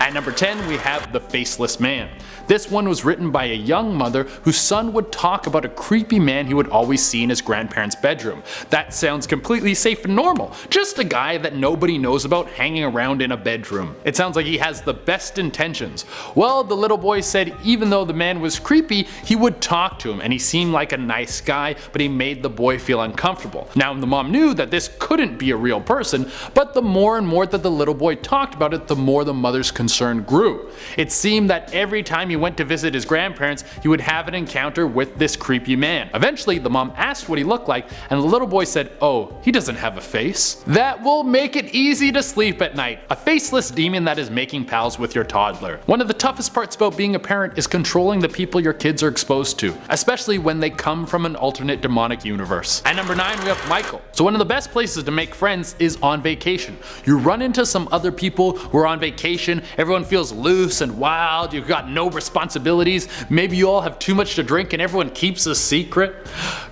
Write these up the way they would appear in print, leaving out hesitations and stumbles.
At number 10 we have The Faceless Man. This one was written by a young mother whose son would talk about a creepy man he would always see in his grandparents' bedroom. That sounds completely safe and normal, just a guy that nobody knows about hanging around in a bedroom. It sounds like he has the best intentions. Well, the little boy said even though the man was creepy, he would talk to him and he seemed like a nice guy, but he made the boy feel uncomfortable. Now the mom knew that this couldn't be a real person, but the more and more that the little boy talked about it, the more the mother's concern grew. It seemed that every time he went to visit his grandparents, he would have an encounter with this creepy man. Eventually, the mom asked what he looked like, and the little boy said, "Oh, he doesn't have a face." That will make it easy to sleep at night. A faceless demon that is making pals with your toddler. One of the toughest parts about being a parent is controlling the people your kids are exposed to, especially when they come from an alternate demonic universe. At number 9 we have Michael. So one of the best places to make friends is on vacation. You run into some other people who are on vacation, everyone feels loose and wild, you've got no responsibilities, maybe you all have too much to drink and everyone keeps a secret.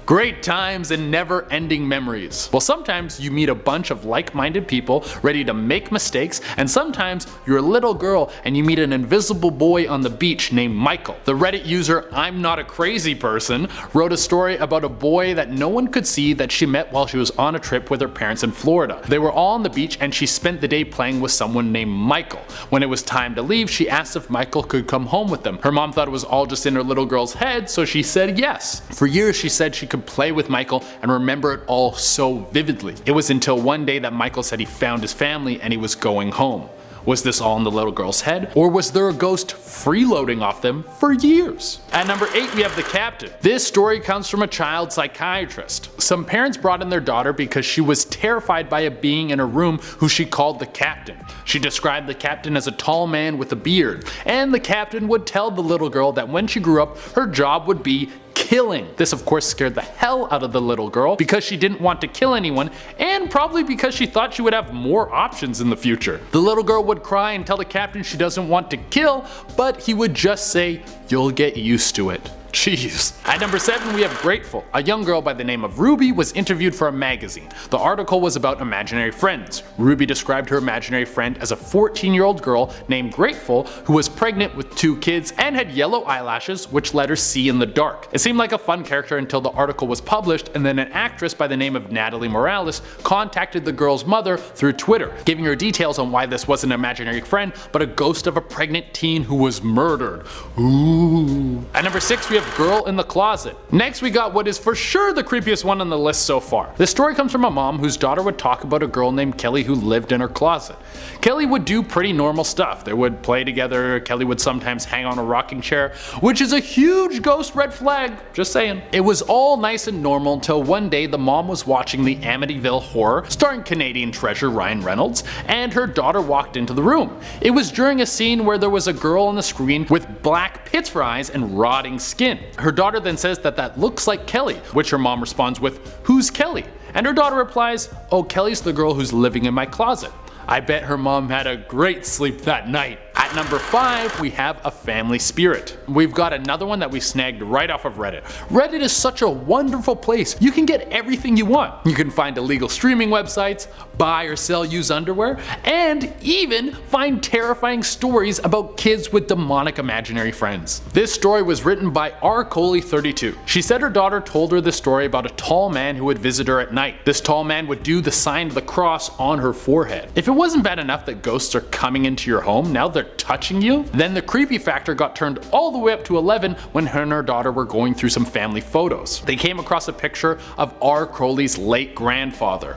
Great times and never-ending memories. Well, sometimes you meet a bunch of like-minded people ready to make mistakes, and sometimes you're a little girl and you meet an invisible boy on the beach named Michael. The Reddit user I'm Not a Crazy Person wrote a story about a boy that no one could see that she met while she was on a trip with her parents in Florida. They were all on the beach and she spent the day playing with someone named Michael. When it was time to leave, she asked if Michael could come home with them. Her mom thought it was all just in her little girl's head, so she said yes. For years she said she could play with Michael and remember it all so vividly. It was until one day that Michael said he found his family and he was going home. Was this all in the little girl's head, or was there a ghost freeloading off them for years? At number 8 we have The Captain. This story comes from a child psychiatrist. Some parents brought in their daughter because she was terrified by a being in her room who she called the Captain. She described the Captain as a tall man with a beard, and the Captain would tell the little girl that when she grew up, her job would be killing. This of course scared the hell out of the little girl because she didn't want to kill anyone, and probably because she thought she would have more options in the future. The little girl would cry and tell the Captain she doesn't want to kill, but he would just say, "You'll get used to it." Jeez. At number 7 we have Grateful. A young girl by the name of Ruby was interviewed for a magazine. The article was about imaginary friends. Ruby described her imaginary friend as a 14-year-old girl named Grateful who was pregnant with 2 kids and had yellow eyelashes which let her see in the dark. It seemed like a fun character until the article was published, and then an actress by the name of Natalie Morales contacted the girl's mother through Twitter, giving her details on why this wasn't an imaginary friend but a ghost of a pregnant teen who was murdered. Ooh. At number 6 we have Girl in the Closet. Next we got what is for sure the creepiest one on the list so far. This story comes from a mom whose daughter would talk about a girl named Kelly who lived in her closet. Kelly would do pretty normal stuff. They would play together, Kelly would sometimes hang on a rocking chair, which is a huge ghost red flag, just saying. It was all nice and normal until one day the mom was watching the Amityville Horror, starring Canadian treasure Ryan Reynolds, and her daughter walked into the room. It was during a scene where there was a girl on the screen with black pits for eyes and rotting skin. Her daughter then says that looks like Kelly, which her mom responds with, "Who's Kelly?" And her daughter replies, "Oh, Kelly's the girl who's living in my closet." I bet her mom had a great sleep that night. At number 5 we have A Family Spirit. We've got another one that we snagged right off of Reddit. Reddit is such a wonderful place. You can get everything you want. You can find illegal streaming websites, buy or sell used underwear, and even find terrifying stories about kids with demonic imaginary friends. This story was written by rcoley32. She said her daughter told her the story about a tall man who would visit her at night. This tall man would do the sign of the cross on her forehead. If it wasn't bad enough that ghosts are coming into your home, now they're touching you, then the creepy factor got turned all the way up to 11 when her and her daughter were going through some family photos. They came across a picture of R. Crowley's late grandfather,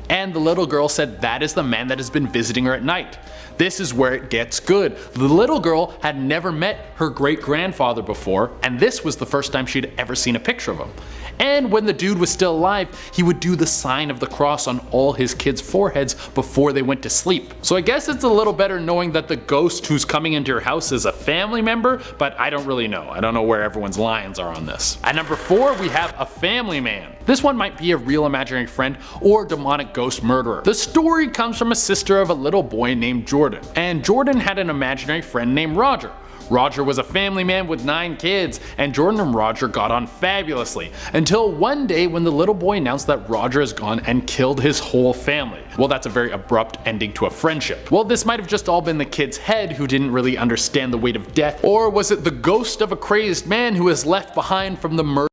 and the little girl said that is the man that has been visiting her at night. This is where it gets good. The little girl had never met her great grandfather before, and this was the first time she'd ever seen a picture of him. And when the dude was still alive, he would do the sign of the cross on all his kids' foreheads before they went to sleep. So I guess it's a little better knowing that the ghost who's coming into your house is a family member, but I don't really know. I don't know where everyone's lines are on this. At number 4 we have A Family Man. This one might be a real imaginary friend or demonic ghost murderer. The story comes from a sister of a little boy named Jordan, and Jordan had an imaginary friend named Roger. Roger was a family man with 9 kids, and Jordan and Roger got on fabulously, until one day when the little boy announced that Roger has gone and killed his whole family. Well, that's a very abrupt ending to a friendship. Well, this might have just all been the kid's head who didn't really understand the weight of death, or was it the ghost of a crazed man who was left behind from the murder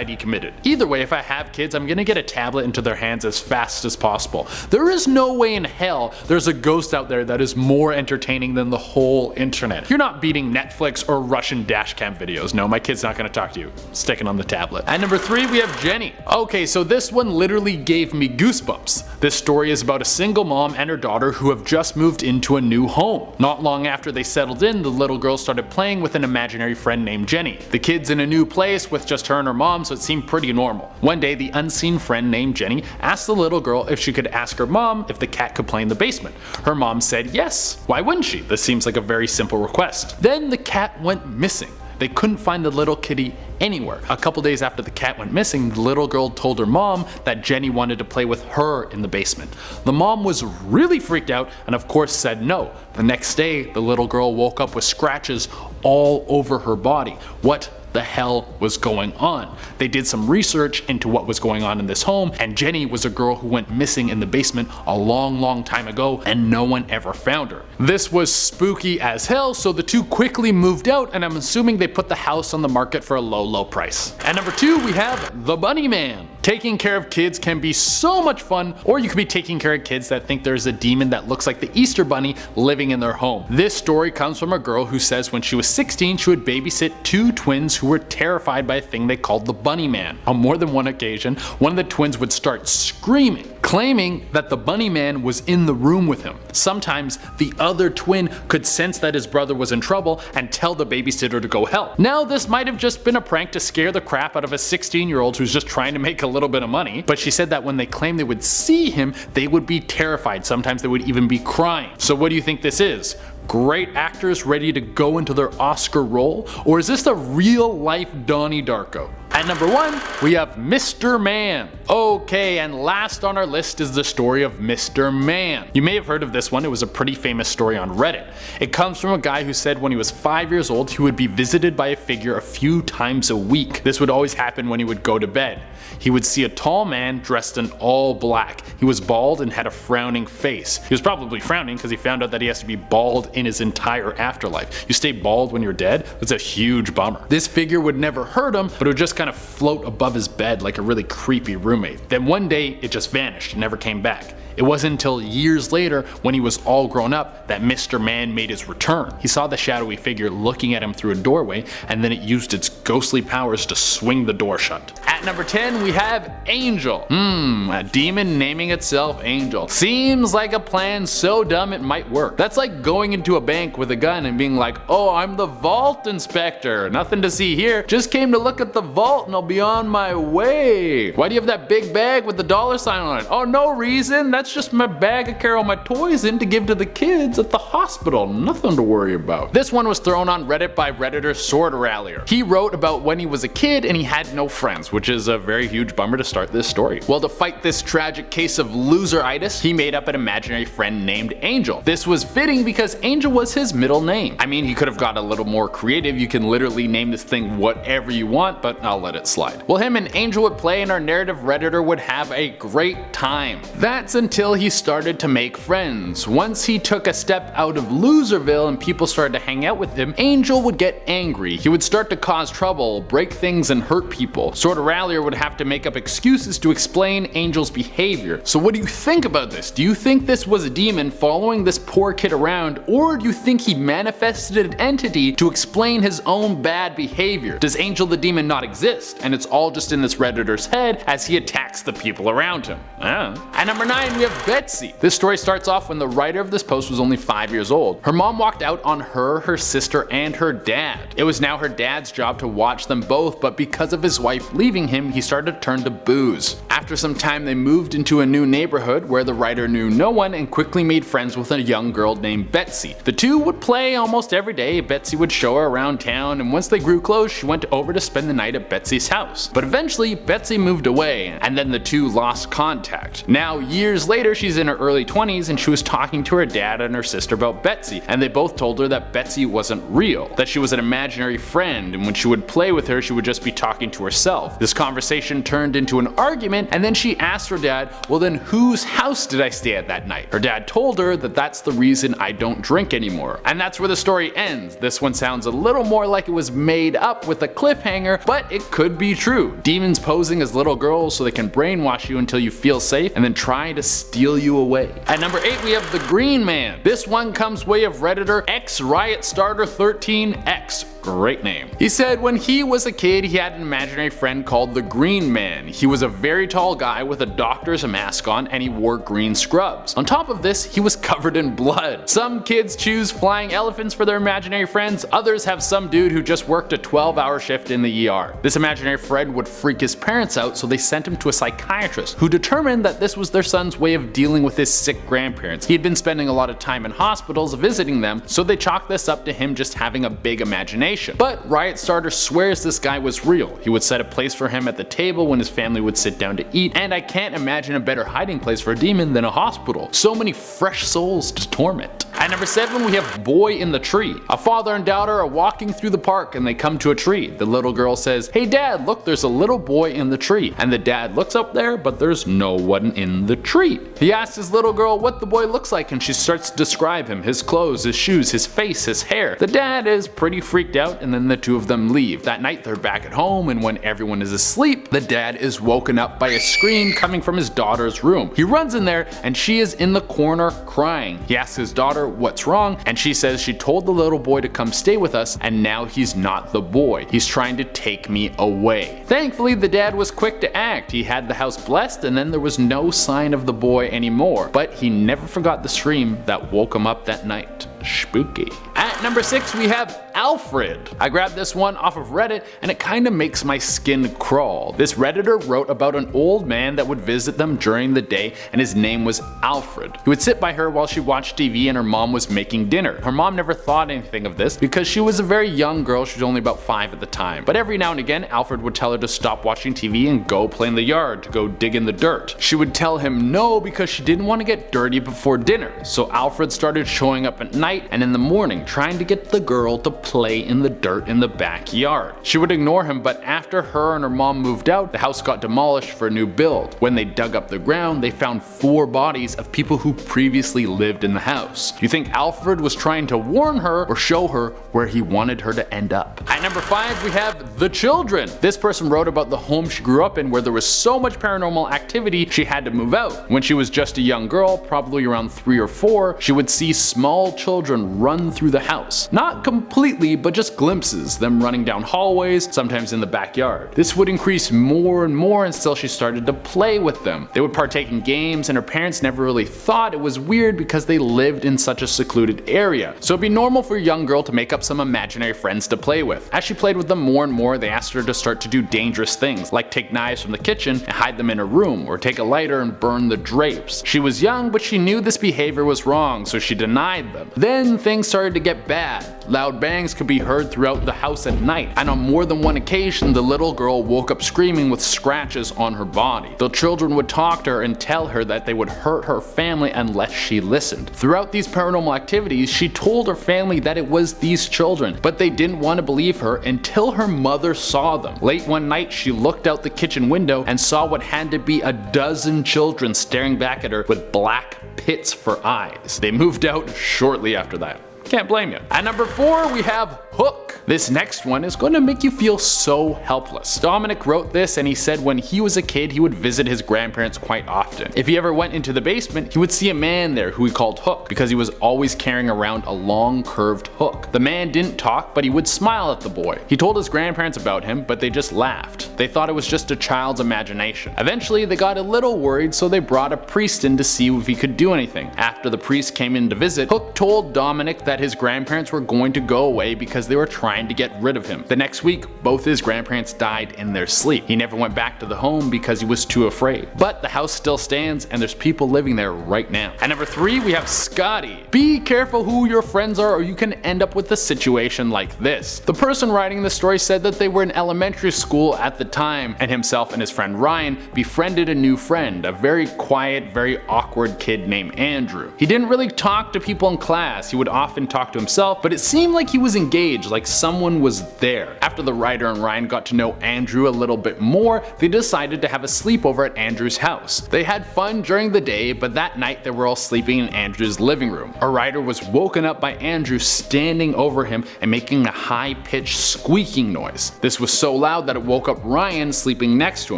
he committed? Either way, if I have kids, I'm gonna get a tablet into their hands as fast as possible. There is no way in hell there's a ghost out there that is more entertaining than the whole internet. You're not beating Netflix or Russian dashcam videos. No, my kid's not gonna talk to you. Sticking on the tablet. At number 3, we have Jenny. Okay, so this one literally gave me goosebumps. This story is about a single mom and her daughter who have just moved into a new home. Not long after they settled in, the little girl started playing with an imaginary friend named Jenny. The kid's in a new place with just her and her mom, so it seemed pretty normal. One day, the unseen friend named Jenny asked the little girl if she could ask her mom if the cat could play in the basement. Her mom said yes. Why wouldn't she? This seems like a very simple request. Then the cat went missing. They couldn't find the little kitty anywhere. A couple days after the cat went missing, the little girl told her mom that Jenny wanted to play with her in the basement. The mom was really freaked out and of course said no. The next day, the little girl woke up with scratches all over her body. What the hell was going on? They did some research into what was going on in this home, and Jenny was a girl who went missing in the basement a long time ago and no one ever found her. This was spooky as hell, so the two quickly moved out, and I'm assuming they put the house on the market for a low price. At number 2, we have the Bunny Man. Taking care of kids can be so much fun, or you could be taking care of kids that think there's a demon that looks like the Easter Bunny living in their home. This story comes from a girl who says when she was 16 she would babysit 2 twins who were terrified by a thing they called the Bunny Man. On more than one occasion, one of the twins would start screaming, claiming that the Bunny Man was in the room with him. Sometimes the other twin could sense that his brother was in trouble and tell the babysitter to go help. Now this might have just been a prank to scare the crap out of a 16-year-old who's just trying to make a little bit of money, but she said that when they claimed they would see him, they would be terrified. Sometimes they would even be crying. So what do you think this is? Great actors ready to go into their Oscar role? Or is this the real life Donnie Darko? At number 1, we have Mr. Man. Okay, and last on our list is the story of Mr. Man. You may have heard of this one. It was a pretty famous story on Reddit. It comes from a guy who said when he was 5 years old he would be visited by a figure a few times a week. This would always happen when he would go to bed. He would see a tall man dressed in all black. He was bald and had a frowning face. He was probably frowning because he found out that he has to be bald in his entire afterlife. You stay bald when you're dead? That's a huge bummer. This figure would never hurt him, but it would just kind of float above his bed like a really creepy roommate. Then one day it just vanished and never came back. It wasn't until years later, when he was all grown up, that Mr. Man made his return. He saw the shadowy figure looking at him through a doorway, and then it used its ghostly powers to swing the door shut. At number 10, we have Angel. A demon naming itself Angel. Seems like a plan so dumb it might work. That's like going into a bank with a gun and being like, oh, I'm the vault inspector. Nothing to see here. Just came to look at the vault and I'll be on my way. Why do you have that big bag with the dollar sign on it? Oh, no reason. That's just my bag I carry all my toys in to give to the kids at the hospital. Nothing to worry about. This one was thrown on Reddit by Redditor Sword Rallier. He wrote about when he was a kid and he had no friends, which is a very huge bummer to start this story. Well, to fight this tragic case of loseritis, he made up an imaginary friend named Angel. This was fitting because Angel was his middle name. I mean, he could have got a little more creative. You can literally name this thing whatever you want, but I'll let it slide. Well, him and Angel would play and our narrative Redditor would have a great time. That's until he started to make friends. Once he took a step out of Loserville and people started to hang out with him, Angel would get angry. He would start to cause trouble, break things, and hurt people. Sword Rallier would have to make up excuses to explain Angel's behavior. So what do you think about this? Do you think this was a demon following this poor kid around, or do you think he manifested an entity to explain his own bad behavior? Does Angel the demon not exist, and it's all just in this Redditor's head as he attacks the people around him? At number 9, we have Betsy. This story starts off when the writer of this post was only 5 years old. Her mom walked out on her sister, and her dad. It was now her dad's job to watch them both, but because of his wife leaving seeing him, he started to turn to booze. After some time, they moved into a new neighborhood where the writer knew no one and quickly made friends with a young girl named Betsy. The two would play almost every day. Betsy would show her around town, and once they grew close, she went over to spend the night at Betsy's house. But eventually, Betsy moved away, and then the two lost contact. Now, years later, she's in her early 20s, and she was talking to her dad and her sister about Betsy, and they both told her that Betsy wasn't real, that she was an imaginary friend, and when she would play with her, she would just be talking to herself. This conversation turned into an argument, and then she asked her dad, well then whose house did I stay at that night? Her dad told her that that's the reason I don't drink anymore. And that's where the story ends. This one sounds a little more like it was made up with a cliffhanger, but it could be true. Demons posing as little girls so they can brainwash you until you feel safe and then try to steal you away. At number 8 we have the Green Man. This one comes way of Redditor X Riot Starter 13X. Great name. He said when he was a kid he had an imaginary friend called the Green Man. He was a very tall guy with a doctor's mask on and he wore green scrubs. On top of this, he was covered in blood. Some kids choose flying elephants for their imaginary friends, others have some dude who just worked a 12-hour shift in the ER. This imaginary friend would freak his parents out, so they sent him to a psychiatrist who determined that this was their son's way of dealing with his sick grandparents. He had been spending a lot of time in hospitals visiting them, so they chalked this up to him just having a big imagination. But Riot Starter swears this guy was real. He would set a place for him at the table when his family would sit down to eat, and I can't imagine a better hiding place for a demon than a hospital. So many fresh souls to torment. At number 7 we have Boy in the Tree. A father and daughter are walking through the park and they come to a tree. The little girl says, "Hey dad, look, there's a little boy in the tree." And the dad looks up there, but there's no one in the tree. He asks his little girl what the boy looks like and she starts to describe him, his clothes, his shoes, his face, his hair. The dad is pretty freaked out and then the two of them leave. That night they're back at home and when everyone is asleep, the dad is woken up by a scream coming from his daughter's room. He runs in there and she is in the corner crying. He asks his daughter what's wrong and she says she told the little boy to come stay with us and now he's not the boy. He's trying to take me away. Thankfully the dad was quick to act. He had the house blessed and then there was no sign of the boy anymore. But he never forgot the scream that woke him up that night. Spooky. At number 6 we have Alfred. I grabbed this one off of Reddit and it kinda makes my skin crawl. This Redditor wrote about an old man that would visit them during the day and his name was Alfred. He would sit by her while she watched TV and her mom was making dinner. Her mom never thought anything of this because she was a very young girl, she was only about 5 at the time. But every now and again Alfred would tell her to stop watching TV and go play in the yard, to go dig in the dirt. She would tell him no because she didn't want to get dirty before dinner. So Alfred started showing up at night and in the morning trying to get the girl to play in the dirt in the backyard. She would ignore him, but after her and her mom moved out, the house got demolished for a new build. When they dug up the ground, they found 4 bodies of people who previously lived in the house. Do you think Alfred was trying to warn her or show her where he wanted her to end up? At number 5 we have The Children. This person wrote about the home she grew up in where there was so much paranormal activity she had to move out. When she was just a young girl, probably around 3 or 4, she would see small children run through the house. Not completely, but just glimpses, them running down hallways, sometimes in the backyard. This would increase more and more until she started to play with them. They would partake in games and her parents never really thought it was weird because they lived in such a secluded area. So it'd be normal for a young girl to make up some imaginary friends to play with. As she played with them more and more, they asked her to start to do dangerous things, like take knives from the kitchen and hide them in her room, or take a lighter and burn the drapes. She was young, but she knew this behavior was wrong, so she denied them. Then things started to get bad. Loud bangs could be heard throughout the house at night, and on more than one occasion the little girl woke up screaming with scratches on her body. The children would talk to her and tell her that they would hurt her family unless she listened. Throughout these paranormal activities, she told her family that it was these children, but they didn't want to believe her until her mother saw them. Late one night she looked out the kitchen window and saw what had to be a dozen children staring back at her with black pits for eyes. They moved out shortly after that. Can't blame you. At number 4 we have Hook. This next one is going to make you feel so helpless. Dominic wrote this and he said when he was a kid he would visit his grandparents quite often. If he ever went into the basement, he would see a man there who he called Hook because he was always carrying around a long curved hook. The man didn't talk, but he would smile at the boy. He told his grandparents about him, but they just laughed. They thought it was just a child's imagination. Eventually they got a little worried, so they brought a priest in to see if he could do anything. After the priest came in to visit, Hook told Dominic that his grandparents were going to go away because they were trying trying to get rid of him. The next week, both his grandparents died in their sleep. He never went back to the home because he was too afraid. But the house still stands and there's people living there right now. At number 3, we have Scotty. Be careful who your friends are or you can end up with a situation like this. The person writing the story said that they were in elementary school at the time, and himself and his friend Ryan befriended a new friend, a very quiet, very awkward kid named Andrew. He didn't really talk to people in class, he would often talk to himself, but it seemed like he was engaged, like someone was there. After the writer and Ryan got to know Andrew a little bit more, they decided to have a sleepover at Andrew's house. They had fun during the day, but that night they were all sleeping in Andrew's living room. Our writer was woken up by Andrew standing over him and making a high-pitched squeaking noise. This was so loud that it woke up Ryan sleeping next to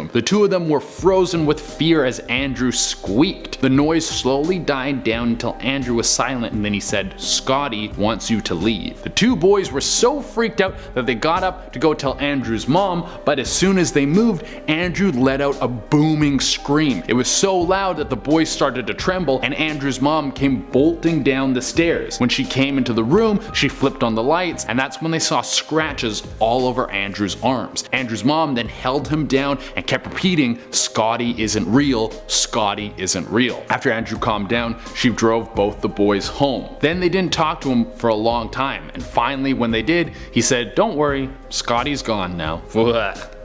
him. The two of them were frozen with fear as Andrew squeaked. The noise slowly died down until Andrew was silent and then he said, "Scotty wants you to leave." The two boys were so freaked out that they got up to go tell Andrew's mom, but as soon as they moved, Andrew let out a booming scream. It was so loud that the boys started to tremble and Andrew's mom came bolting down the stairs. When she came into the room, she flipped on the lights and that's when they saw scratches all over Andrew's arms. Andrew's mom then held him down and kept repeating, "Scotty isn't real, Scotty isn't real." After Andrew calmed down, she drove both the boys home. Then they didn't talk to him for a long time, and finally when they did, he said, "Don't worry, Scotty's gone now."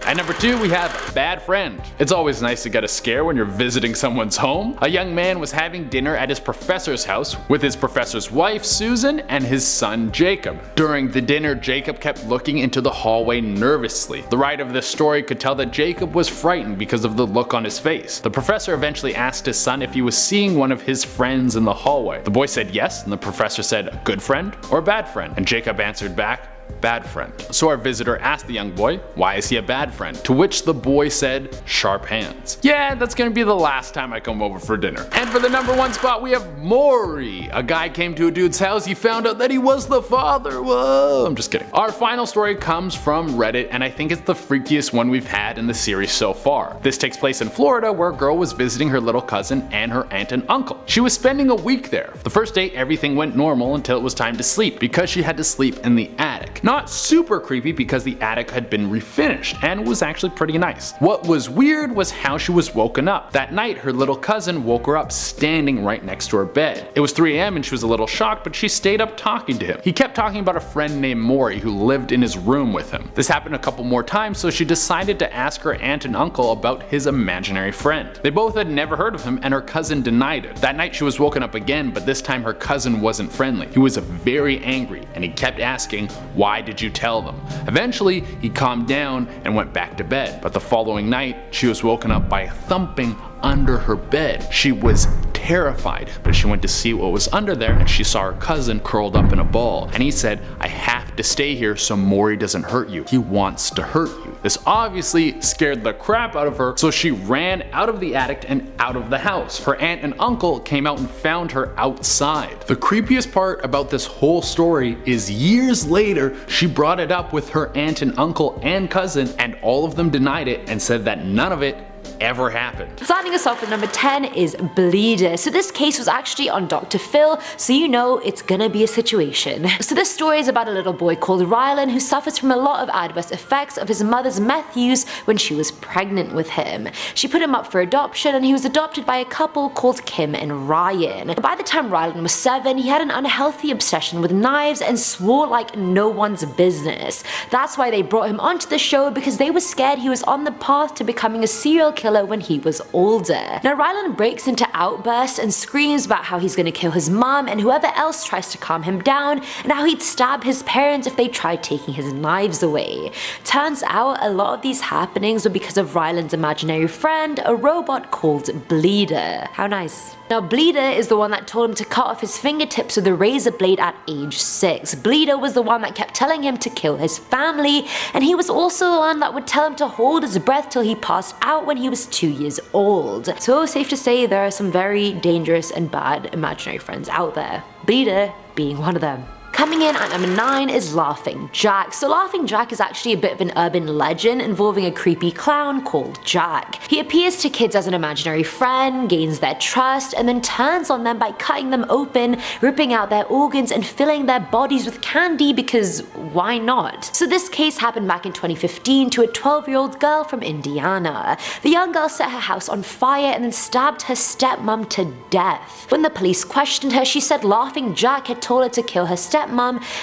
At number 2, we have Bad Friend. It's always nice to get a scare when you're visiting someone's home. A young man was having dinner at his professor's house with his professor's wife, Susan, and his son, Jacob. During the dinner, Jacob kept looking into the hallway nervously. The writer of this story could tell that Jacob was frightened because of the look on his face. The professor eventually asked his son if he was seeing one of his friends in the hallway. The boy said yes, and the professor said, "A good friend or a bad friend?" And Jacob answered back, "Bad friend." So our visitor asked the young boy, "Why is he a bad friend?" To which the boy said, "Sharp hands." Yeah, that's gonna be the last time I come over for dinner. And for the number 1 spot, we have Maury. A guy came to a dude's house, he found out that he was the father. Whoa, I'm just kidding. Our final story comes from Reddit, and I think it's the freakiest one we've had in the series so far. This takes place in Florida, where a girl was visiting her little cousin and her aunt and uncle. She was spending a week there. The first day, everything went normal until it was time to sleep, because she had to sleep in the attic. Not super creepy because the attic had been refinished and was actually pretty nice. What was weird was how she was woken up. That night, her little cousin woke her up standing right next to her bed. It was 3 AM and she was a little shocked, but she stayed up talking to him. He kept talking about a friend named Maury who lived in his room with him. This happened a couple more times, so she decided to ask her aunt and uncle about his imaginary friend. They both had never heard of him and her cousin denied it. That night she was woken up again, but this time her cousin wasn't friendly. He was very angry and he kept asking, "Why did you tell them?" Eventually, he calmed down and went back to bed, but the following night, she was woken up by thumping under her bed. She was terrified, but she went to see what was under there and she saw her cousin curled up in a ball. And he said, "I have to stay here so Maury doesn't hurt you. He wants to hurt you." This obviously scared the crap out of her, so she ran out of the attic and out of the house. Her aunt and uncle came out and found her outside. The creepiest part about this whole story is years later, she brought it up with her aunt and uncle and cousin, and all of them denied it and said that none of it ever happened. Starting us off at number 10 is Bleeder. So this case was actually on Dr. Phil, so you know it's gonna be a situation. So this story is about a little boy called Rylan who suffers from a lot of adverse effects of his mother's meth use when she was pregnant with him. She put him up for adoption and he was adopted by a couple called Kim and Ryan. By the time Rylan was 7, he had an unhealthy obsession with knives and swore like no one's business. That's why they brought him onto the show, because they were scared he was on the path to becoming a serial killer when he was older. Now Rylan breaks into outbursts and screams about how he's gonna kill his mom and whoever else tries to calm him down, and how he'd stab his parents if they tried taking his knives away. Turns out a lot of these happenings were because of Rylan's imaginary friend, a robot called Bleeder. How nice. Now Bleeder is the one that told him to cut off his fingertips with a razor blade at age 6. Bleeder was the one that kept telling him to kill his family, and he was also the one that would tell him to hold his breath till he passed out when he was 2 years old. So safe to say there are some very dangerous and bad imaginary friends out there. Bleeder being one of them. Coming in at number 9 is Laughing Jack. So Laughing Jack is actually a bit of an urban legend involving a creepy clown called Jack. He appears to kids as an imaginary friend, gains their trust, and then turns on them by cutting them open, ripping out their organs, and filling their bodies with candy because why not? So this case happened back in 2015 to a 12-year-old girl from Indiana. The young girl set her house on fire and then stabbed her stepmom to death. When the police questioned her, she said Laughing Jack had told her to kill her stepmom,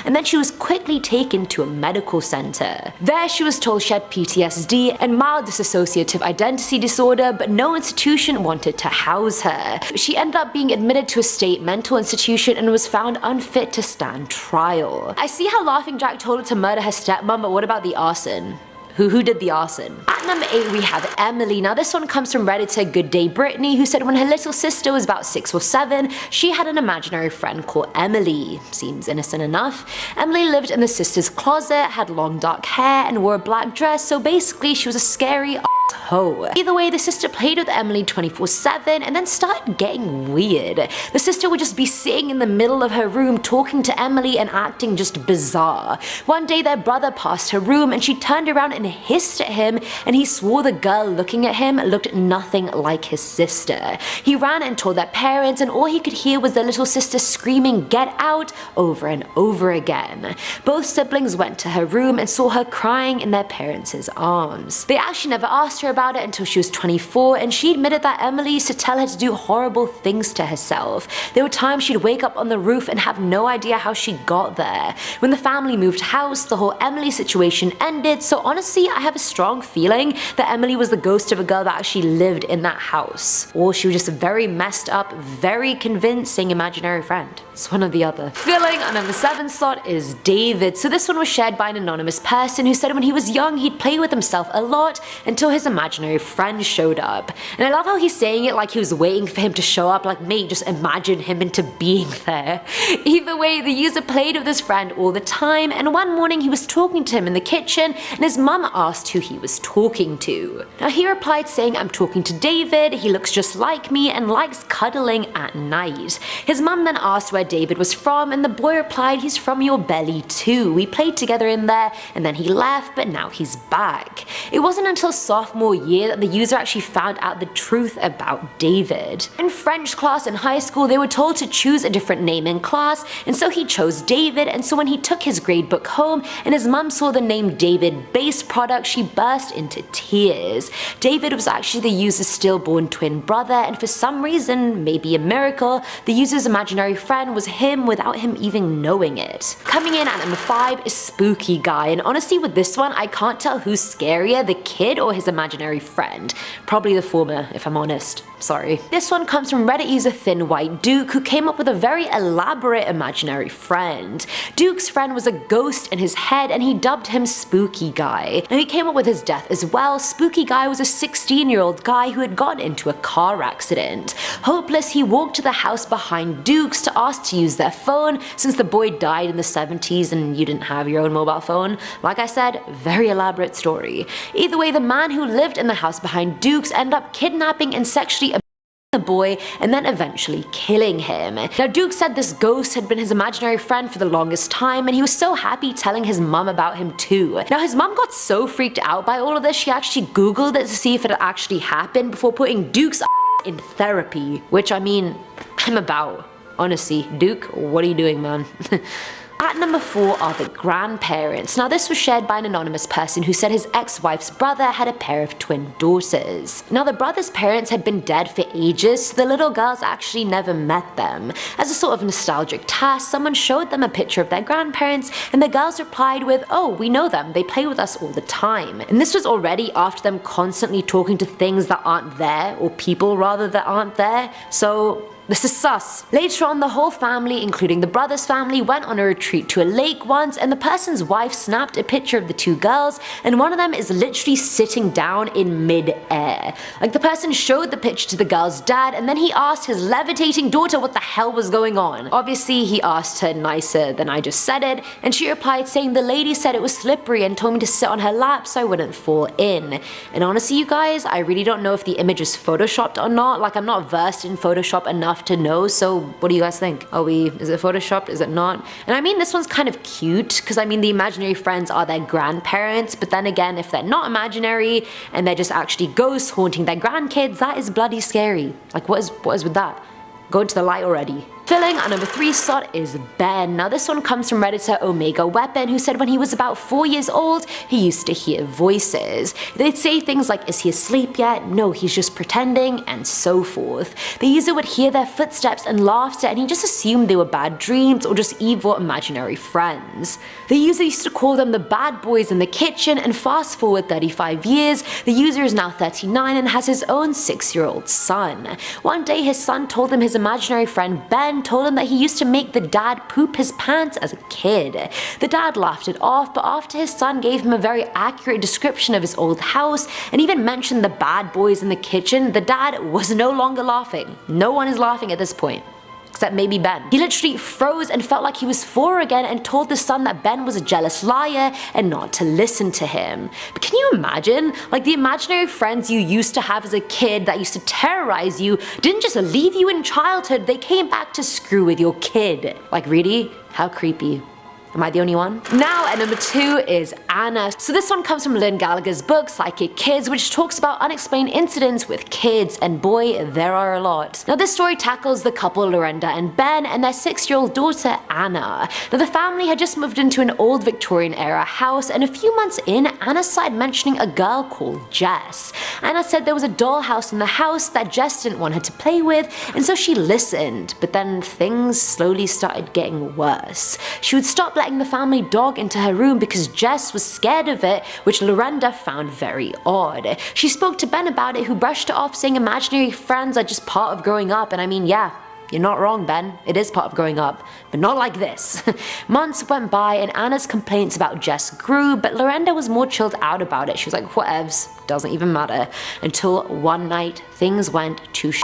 and then she was quickly taken to a medical center. There she was told she had PTSD and mild dissociative identity disorder, but no institution wanted to house her. She ended up being admitted to a state mental institution and was found unfit to stand trial. I see how Laughing Jack told her to murder her stepmom, but what about the arson? Who did the arson? At number 8 we have Emily. Now this one comes from Redditor Good Day Brittany, who said when her little sister was about 6 or 7, she had an imaginary friend called Emily. Seems innocent enough. Emily lived in the sister's closet, had long dark hair, and wore a black dress, so basically she was a scary hoe. Either way, the sister played with Emily 24/7 and then started getting weird. The sister would just be sitting in the middle of her room talking to Emily and acting just bizarre. One day their brother passed her room and she turned around and hissed at him, and he swore the girl looking at him looked nothing like his sister. He ran and told their parents, and all he could hear was their little sister screaming "get out" over and over again. Both siblings went to her room and saw her crying in their parents' arms. They actually never asked her about it until she was 24, and she admitted that Emily used to tell her to do horrible things to herself. There were times she'd wake up on the roof and have no idea how she got there. When the family moved house, the whole Emily situation ended, so honestly I have a strong feeling that Emily was the ghost of a girl that actually lived in that house. Or she was just a very messed up, very convincing imaginary friend. It's one or the other. Filling on number 7 slot is David. So this one was shared by an anonymous person who said when he was young he'd play with himself a lot until his imaginary friend showed up. And I love how he's saying it like he was waiting for him to show up, like mate, just imagine him into being there. Either way, the user played with his friend all the time, and one morning he was talking to him in the kitchen and his mum asked who he was talking to. Now he replied saying, "I'm talking to David, he looks just like me and likes cuddling at night." His mum then asked where David was from, and the boy replied, "He's from your belly too. We played together in there and then he left, but now he's back." It wasn't until sophomore year that the user actually found out the truth about David. In French class in high school, they were told to choose a different name in class, and so he chose David, and so when he took his gradebook home and his mum saw the name David base product, she burst into tears. David was actually the user's stillborn twin brother, and for some reason, maybe a miracle, the user's imaginary friend was him without him even knowing it. Coming in at number 5 is Spooky Guy, and honestly with this one I can't tell who's scarier, the kid or his imaginary friend. Probably the former, if I'm honest. Sorry. This one comes from Reddit user Thin White Duke, who came up with a very elaborate imaginary friend. Duke's friend was a ghost in his head and he dubbed him Spooky Guy. Now he came up with his death as well. Spooky Guy was a 16-year-old guy who had gotten into a car accident. Hopeless, he walked to the house behind Duke's to ask to use their phone since the boy died in the 70s and you didn't have your own mobile phone. Like I said, very elaborate story. Either way, the man who lived in the house behind Duke's ended up kidnapping and sexually the boy and then eventually killing him. Now Duke said this ghost had been his imaginary friend for the longest time, and he was so happy telling his mum about him too. Now his mum got so freaked out by all of this she actually googled it to see if it actually happened before putting Duke's in therapy, which I mean, I'm about. Honestly, Duke, what are you doing, man? At number 4 are the grandparents. Now this was shared by an anonymous person who said his ex-wife's brother had a pair of twin daughters. Now the brother's parents had been dead for ages, so the little girls actually never met them. As a sort of nostalgic task, someone showed them a picture of their grandparents, and the girls replied with, "Oh, we know them, they play with us all the time." And this was already after them constantly talking to things that aren't there, or people rather that aren't there, so this is sus. Later on, the whole family, including the brother's family, went on a retreat to a lake once, and the person's wife snapped a picture of the two girls, and one of them is literally sitting down in mid-air. Like the person showed the picture to the girl's dad, and then he asked his levitating daughter what the hell was going on. Obviously, he asked her nicer than I just said it, and she replied saying the lady said it was slippery and told me to sit on her lap so I wouldn't fall in. And honestly, you guys, I really don't know if the image is photoshopped or not. Like, I'm not versed in Photoshop enough enough to know, so what do you guys think? Is it photoshopped, is it not? And I mean, this one's kind of cute, because I mean the imaginary friends are their grandparents, but then again, if they're not imaginary and they're just actually ghosts haunting their grandkids, that is bloody scary. Like what is with that? Go into the light already. Filling our number 3 slot is Ben. Now this one comes from Redditor Omega Weapon, who said when he was about 4 years old, he used to hear voices. They'd say things like, is he asleep yet? No, he's just pretending, and so forth. The user would hear their footsteps and laughter, and he just assumed they were bad dreams or just evil imaginary friends. The user used to call them the bad boys in the kitchen, and fast forward 35 years, the user is now 39 and has his own 6-year-old son. One day his son told him his imaginary friend Ben told him that he used to make the dad poop his pants as a kid. The dad laughed it off, but after his son gave him a very accurate description of his old house and even mentioned the bad boys in the kitchen, the dad was no longer laughing. No one is laughing at this point. Except maybe Ben. He literally froze and felt like he was 4 again and told the son that Ben was a jealous liar and not to listen to him. But can you imagine? Like the imaginary friends you used to have as a kid that used to terrorize you didn't just leave you in childhood, they came back to screw with your kid. Like really? How creepy. Am I the only one? Now at number 2 is Anna. So this one comes from Lynn Gallagher's book Psychic Kids, which talks about unexplained incidents with kids, and boy, there are a lot. Now this story tackles the couple Lorenda and Ben and their 6-year-old daughter Anna. Now the family had just moved into an old Victorian era house, and a few months in, Anna started mentioning a girl called Jess. Anna said there was a dollhouse in the house that Jess didn't want her to play with, and so she listened, but then things slowly started getting worse. She would stop letting the family dog into her room because Jess was scared of it, which Lorenda found very odd. She spoke to Ben about it, who brushed it off, saying imaginary friends are just part of growing up, and I mean, yeah, you're not wrong, Ben. It is part of growing up, but not like this. Months went by and Anna's complaints about Jess grew, but Lorenda was more chilled out about it. She was like, whatevs, doesn't even matter. Until one night, things went to shit.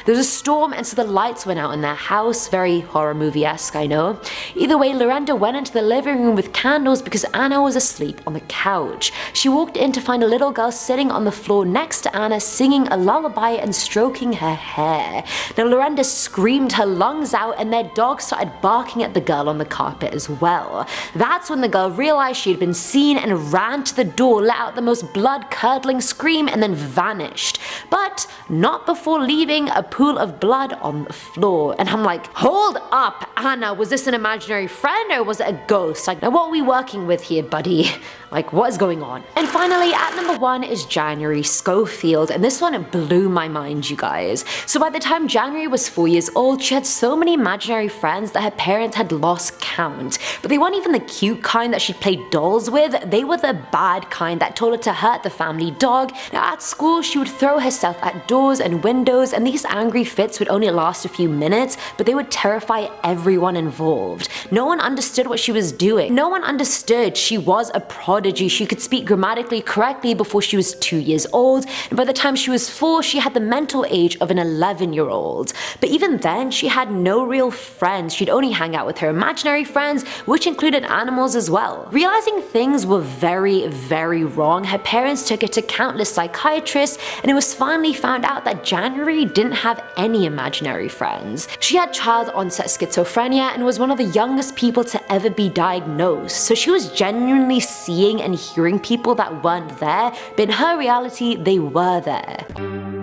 There was a storm and so the lights went out in their house, very horror movie-esque, I know. Either way, Lorenda went into the living room with candles because Anna was asleep on the couch. She walked in to find a little girl sitting on the floor next to Anna singing a lullaby and stroking her hair. Now Lorenda screamed her lungs out and their dog started barking at the girl on the carpet as well. That's when the girl realized she had been seen and ran to the door, let out the most blood-curdling scream and then vanished. But not before leaving a pool of blood on the floor. And I'm like, hold up, Anna, was this an imaginary friend or was it a ghost? Like, now what are we working with here, buddy? Like, what is going on? And finally, at number 1 is January Schofield, and this one blew my mind, you guys. So by the time January was 4 years old, she had so many imaginary friends that her parents had lost count. But they weren't even the cute kind that she played dolls with, they were the bad kind that told her to hurt the family dog. Now at school, she would throw herself at doors and windows, and these angry fits would only last a few minutes, but they would terrify everyone involved. No one understood what she was doing. No one understood she was a prodigy. She could speak grammatically correctly before she was 2 years old, and by the time she was 4, she had the mental age of an 11-year-old. But even then, she had no real friends. She'd only hang out with her imaginary friends, which included animals as well. Realizing things were very, very wrong, her parents took her to countless psychiatrists, and it was finally found out that January didn't have any imaginary friends. She had child-onset schizophrenia and was one of the youngest people to ever be diagnosed, so she was genuinely seeing and hearing people that weren't there, but in her reality, they were there.